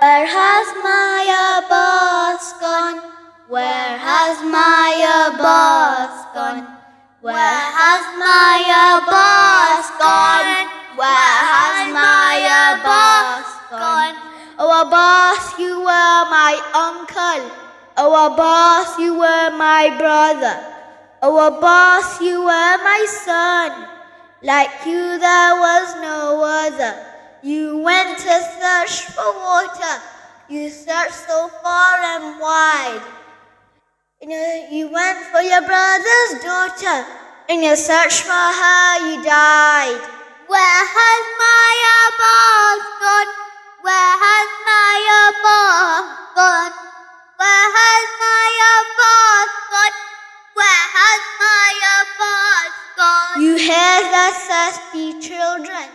Where has my Abbas gone? Where has my Abbas gone? Where has my Abbas gone? Where has my Abbas gone? Oh Abbas, you were my uncle. Oh Abbas, you were my brother. Oh Abbas, you were my son. Like you there was no other. You went to search for water. You searched so far and wide. You went for your brother's daughter. In your search for her, you died. Where has my Abbas gone? Where has my Abbas gone? Where has my Abbas gone? Where has my Abbas gone? You hear the thirsty children.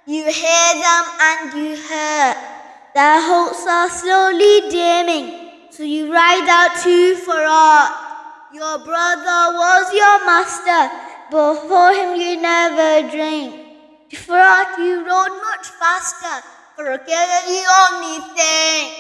You hear them and you hurt. Their hopes are slowly dimming, so you ride out to Furat. Your brother was your master, but for him you never drink. To Furat you rode much faster, for Ruqayyah you only think.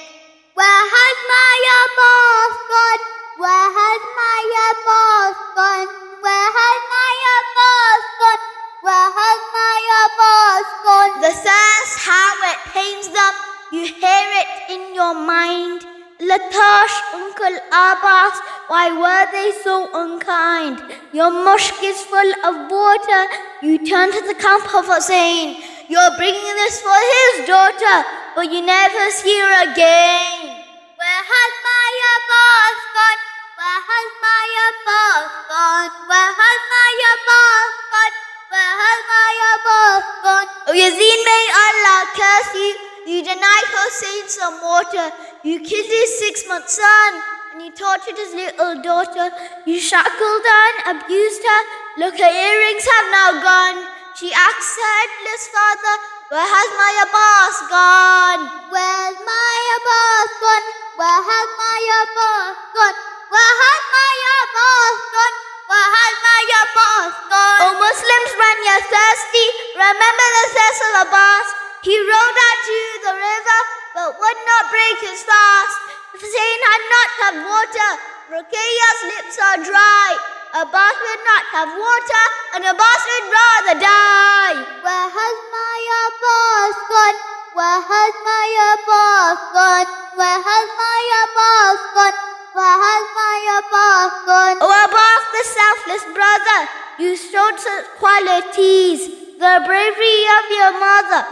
Where has my Abbas gone? Where has my Abbas gone? Where has my Abbas gone? Where has my Abbas gone? The thirst, how it pains them, you hear it in your mind. Latash, Uncle Abbas, why were they so unkind? Your mushk is full of water, you turn to the camp of Hussein. You're bringing this for his daughter, but you never see her again. Where has my Abbas gone? Where has my Abbas gone? Where has my Abbas gone? Where has my Abbas gone? Oh Yazid, may Allah curse you. You denied Hussein some water. You killed his 6-month son, and you tortured his little daughter. You shackled her and abused her. Look, her earrings have now gone. She asks her headless father, where has my Abbas gone? Where's my Abbas gone? Where has my Abbas gone? Where has my Abbas gone? Where has my Abbas gone? Oh Muslims, when you're thirsty, remember the thirst of Abbas. He rode out to the river, but would not break his fast. If Hussein had not have water, Ruqayyah's lips are dry. Abbas would not have water, and Abbas would rather die. Where has my Abbas gone? Where has my Abbas gone? Where has my Abbas gone? Where has my Abbas gone? Oh Abbas, the selfless brother, you showed such qualities. The bravery of your mother,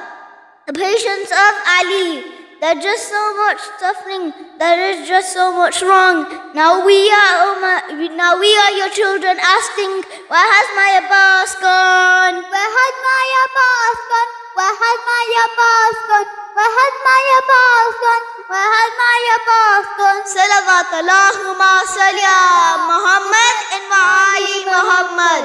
the patience of Ali. There's just so much suffering. There is just so much wrong. Now we are your children asking, where has my Abbas gone? Where has my Abbas gone? Where has my Abbas gone? Where has my Abbas gone? Where has my Abbas gone? Salawat Allahumma salli ala Muhammad and wa ali Muhammad.